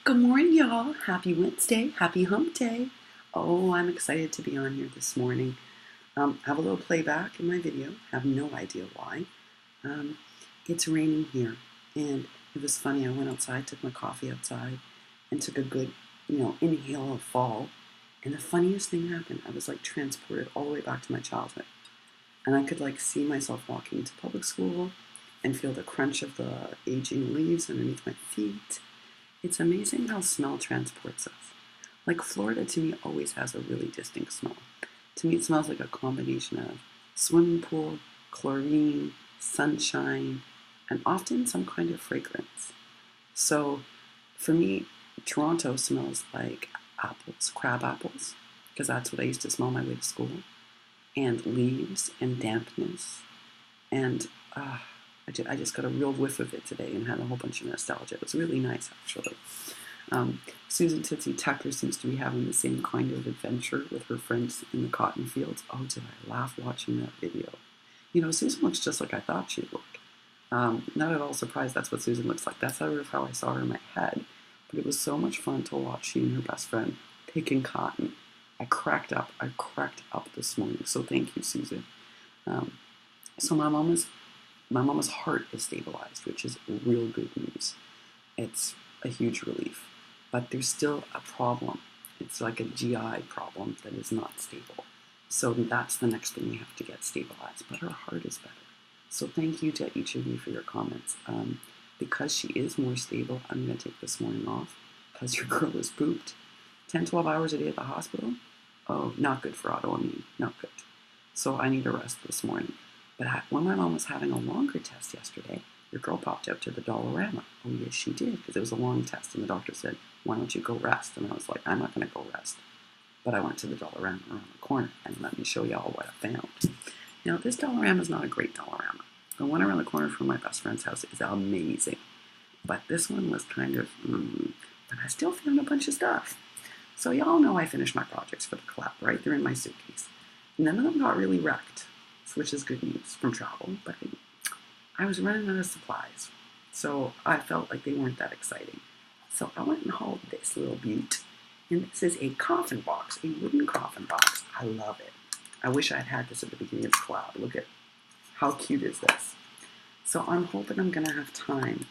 Good morning, y'all. Happy Wednesday. Happy Hump Day. Oh, I'm excited to be on here this morning. Have a little playback in my video. Have no idea why. Um, it's raining here, and it was funny. I went outside, took my coffee outside, and took a good, inhale of fall. And the funniest thing happened. I was like transported all the way back to my childhood, and I could like see myself walking into public school and feel the crunch of the aging leaves underneath my feet. It's amazing how smell transports us. Like Florida to me always has a really distinct smell. To me it smells like a combination of swimming pool, chlorine, sunshine, and often some kind of fragrance. So for me, Toronto smells like apples, crab apples, because that's what I used to smell on my way to school, and leaves and dampness. And I just got a real whiff of it today and had a whole bunch of nostalgia. It was really nice, actually. Susan Tootsie Tucker seems to be having the same kind of adventure with her friends in the cotton fields. Oh, did I laugh watching that video. Susan looks just like I thought she'd look. Not at all surprised that's what Susan looks like. That's sort of how I saw her in my head. But it was so much fun to watch she and her best friend picking cotton. I cracked up this morning. So thank you, Susan. So my mama's heart is stabilized, which is real good news. It's a huge relief. But there's still a problem. It's like a GI problem that is not stable. So that's the next thing we have to get stabilized. But her heart is better. So thank you to each of you for your comments. Because she is more stable, I'm going to take this morning off because your girl is pooped. 10, 12 hours a day at the hospital? Oh, not good for autoimmune. Not good. So I need a rest this morning. But when my mom was having a longer test yesterday, your girl popped out to the Dollarama. Oh, yes, she did, because it was a long test. And the doctor said, why don't you go rest? And I was like, I'm not going to go rest. But I went to the Dollarama around the corner, and let me show y'all what I found. Now, this Dollarama is not a great Dollarama. The one around the corner from my best friend's house is amazing. But this one was kind of, but I still found a bunch of stuff. So y'all know I finished my projects for the collab, right? They're in my suitcase. None of them got really wrecked, which is good news from travel, but I was running out of supplies, so I felt like they weren't that exciting. So I went and hauled this little beaut, and this is a coffin box, a wooden coffin box. I love it. I wish I'd had this at the beginning of the collab. Look at how cute is this. So I'm hoping I'm going to have time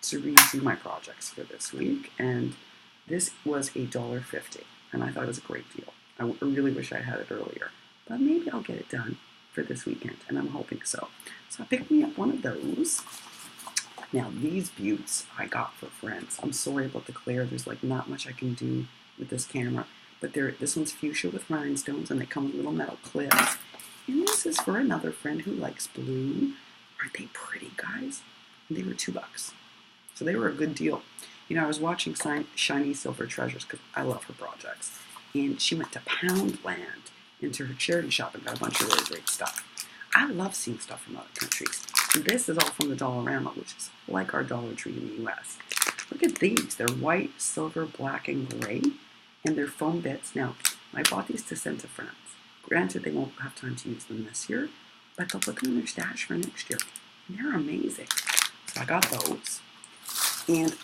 to redo my projects for this week, and this was $1.50, and I thought it was a great deal. I really wish I had it earlier, but maybe I'll get it done for this weekend, and I'm hoping so. So I picked me up one of those. Now these buttes I got for friends. I'm sorry about the glare. There's like not much I can do with this camera, but this one's fuchsia with rhinestones, and they come with little metal clips. And this is for another friend who likes blue. Aren't they pretty, guys? And they were $2, so they were a good deal. I was watching Shiny Silver Treasures because I love her projects, and she went to Poundland into her charity shop and got a bunch of really great stuff. I love seeing stuff from other countries. And this is all from the Dollarama, which is like our Dollar Tree in the US. Look at these. They're white, silver, black, and gray, and they're foam bits. Now, I bought these to send to friends. Granted, they won't have time to use them this year, but they'll put them in their stash for next year. And they're amazing. So I got those. And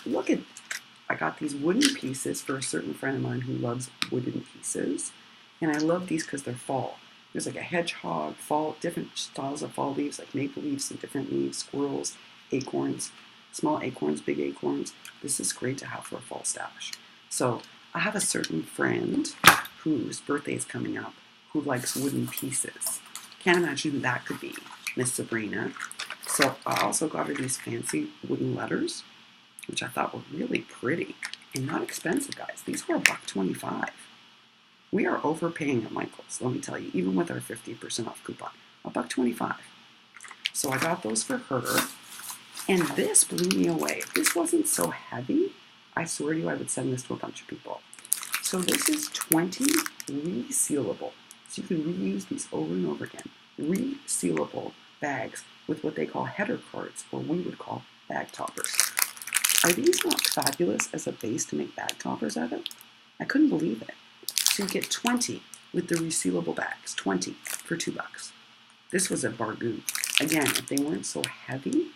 I got these wooden pieces for a certain friend of mine who loves wooden pieces. And I love these because they're fall. There's like a hedgehog, fall, different styles of fall leaves, like maple leaves, some different leaves, squirrels, acorns, small acorns, big acorns. This is great to have for a fall stash. So I have a certain friend whose birthday is coming up who likes wooden pieces. Can't imagine who that could be, Miss Sabrina. So I also got her these fancy wooden letters, which I thought were really pretty and not expensive, guys. These were $1.25. We are overpaying at Michael's, let me tell you, even with our 50% off coupon. $1.25. So I got those for her, and this blew me away. If this wasn't so heavy, I swear to you I would send this to a bunch of people. So this is 20 resealable. So you can reuse these over and over again. Resealable bags with what they call header cards, or we would call bag toppers. Are these not fabulous as a base to make bag toppers out of? I couldn't believe it. So you get 20 with the resealable bags, 20 for $2. This was a bargain. Again, if they weren't so heavy,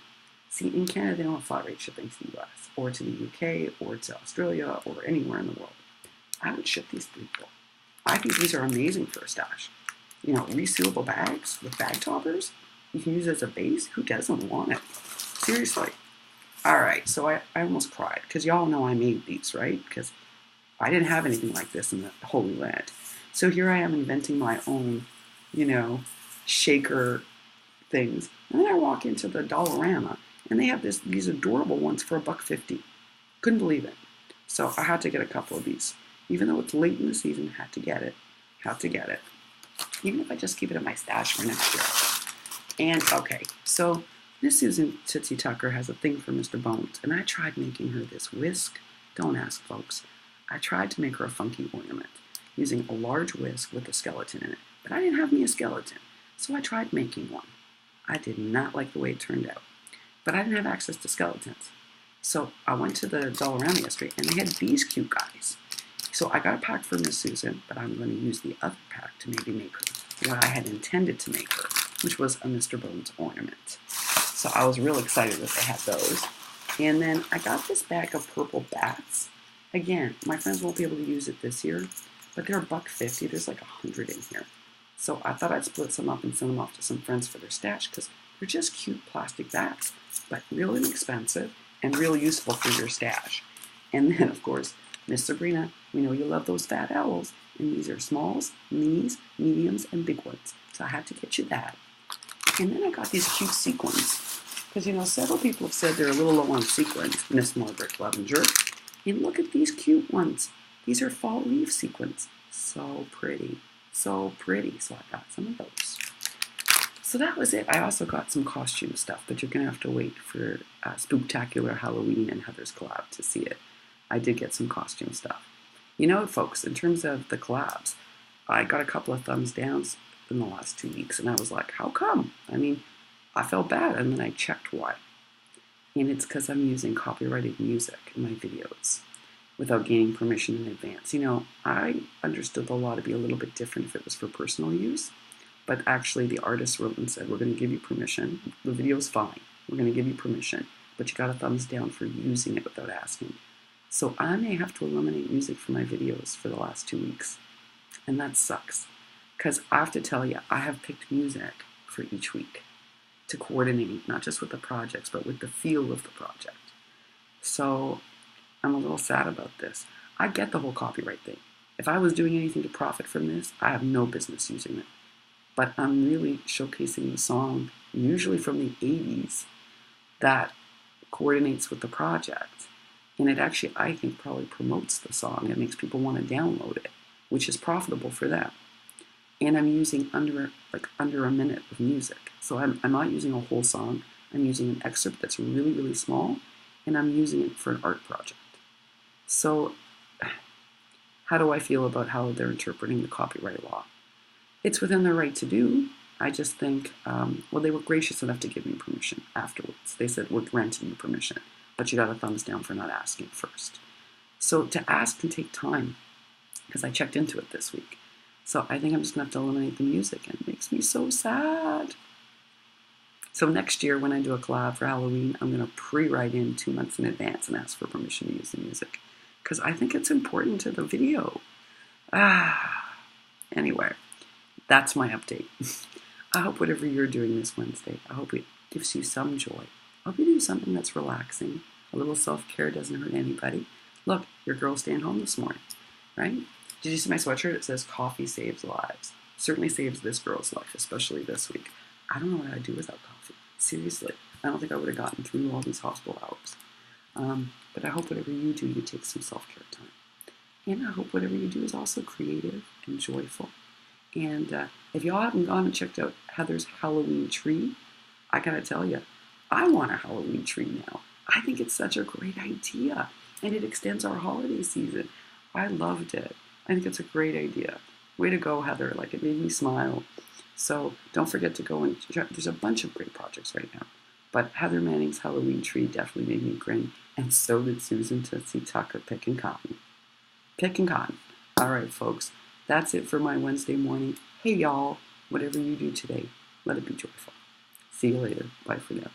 See, in Canada, they don't have flat rate shipping to the US or to the UK or to Australia or anywhere in the world. I would ship these people. I think these are amazing for a stash. You know, resealable bags with bag toppers. You can use it as a base. Who doesn't want it? Seriously. All right, so I almost cried because y'all know I made these, right? Because I didn't have anything like this in the Holy Land. So here I am inventing my own, you know, shaker things. And then I walk into the Dollarama and they have these adorable ones for $1.50. Couldn't believe it. So I had to get a couple of these. Even though it's late in the season, had to get it. Had to get it. Even if I just keep it in my stash for next year. And okay, so Miss Susan Tootsie Tucker has a thing for Mr. Bones, and I tried making her this whisk. Don't ask, folks. I tried to make her a funky ornament using a large whisk with a skeleton in it, but I didn't have me a skeleton, so I tried making one. I did not like the way it turned out, but I didn't have access to skeletons. So I went to the Dollarama yesterday, and they had these cute guys. So I got a pack for Miss Susan, but I'm going to use the other pack to maybe make her what I had intended to make her, which was a Mr. Bones ornament. So I was real excited that they had those. And then I got this bag of purple bats. Again, my friends won't be able to use it this year, but they're $1.50. There's like 100 in here. So I thought I'd split some up and send them off to some friends for their stash because they're just cute plastic bats, but real inexpensive and real useful for your stash. And then, of course, Miss Sabrina, we know you love those fat owls, and these are smalls, minis, mediums, and big ones. So I had to get you that. And then I got these cute sequins. Because, you know, several people have said they're a little low on sequins, Miss Margaret Clevenger. And look at these cute ones. These are fall leaf sequins. So pretty. So pretty. So I got some of those. So that was it. I also got some costume stuff, but you're going to have to wait for Spooktacular Halloween and Heather's collab to see it. I did get some costume stuff. You know, folks, in terms of the collabs, I got a couple of thumbs downs in the last 2 weeks, and I was like, how come? I mean, I felt bad, and then I checked why. And it's because I'm using copyrighted music in my videos without gaining permission in advance. You know, I understood the law to be a little bit different if it was for personal use, but actually the artist wrote and said, we're going to give you permission. The video's fine. We're going to give you permission, but you got a thumbs down for using it without asking. So I may have to eliminate music from my videos for the last 2 weeks, and that sucks. Because I have to tell you, I have picked music for each week to coordinate, not just with the projects, but with the feel of the project. So I'm a little sad about this. I get the whole copyright thing. If I was doing anything to profit from this, I have no business using it. But I'm really showcasing the song, usually from the 80s, that coordinates with the project. And it actually, I think, probably promotes the song. It makes people want to download it, which is profitable for them. And I'm using under a minute of music. So I'm not using a whole song. I'm using an excerpt that's really, really small, and I'm using it for an art project. So how do I feel about how they're interpreting the copyright law? It's within their right to do. I just think, well, they were gracious enough to give me permission afterwards. They said, we're granting you permission, but you got a thumbs down for not asking first. So to ask can take time, because I checked into it this week. So I think I'm just going to have to eliminate the music, and it makes me so sad. So next year, when I do a collab for Halloween, I'm going to pre-write in 2 months in advance and ask for permission to use the music, because I think it's important to the video. Anyway, that's my update. I hope whatever you're doing this Wednesday, I hope it gives you some joy. I hope you do something that's relaxing. A little self-care doesn't hurt anybody. Look, your girl's staying home this morning, right? Did you see my sweatshirt? It says coffee saves lives. Certainly saves this girl's life, especially this week. I don't know what I'd do without coffee. Seriously. I don't think I would have gotten through all these hospital hours. But I hope whatever you do, you take some self-care time. And I hope whatever you do is also creative and joyful. And if y'all haven't gone and checked out Heather's Halloween tree, I gotta tell you, I want a Halloween tree now. I think it's such a great idea. And it extends our holiday season. I loved it. I think it's a great idea. Way to go, Heather. Like, it made me smile. So don't forget to go and check. There's a bunch of great projects right now. But Heather Manning's Halloween tree definitely made me grin. And so did Susan Tootsie Tucker picking cotton. Picking cotton. All right, folks. That's it for my Wednesday morning. Hey, y'all. Whatever you do today, let it be joyful. See you later. Bye for now.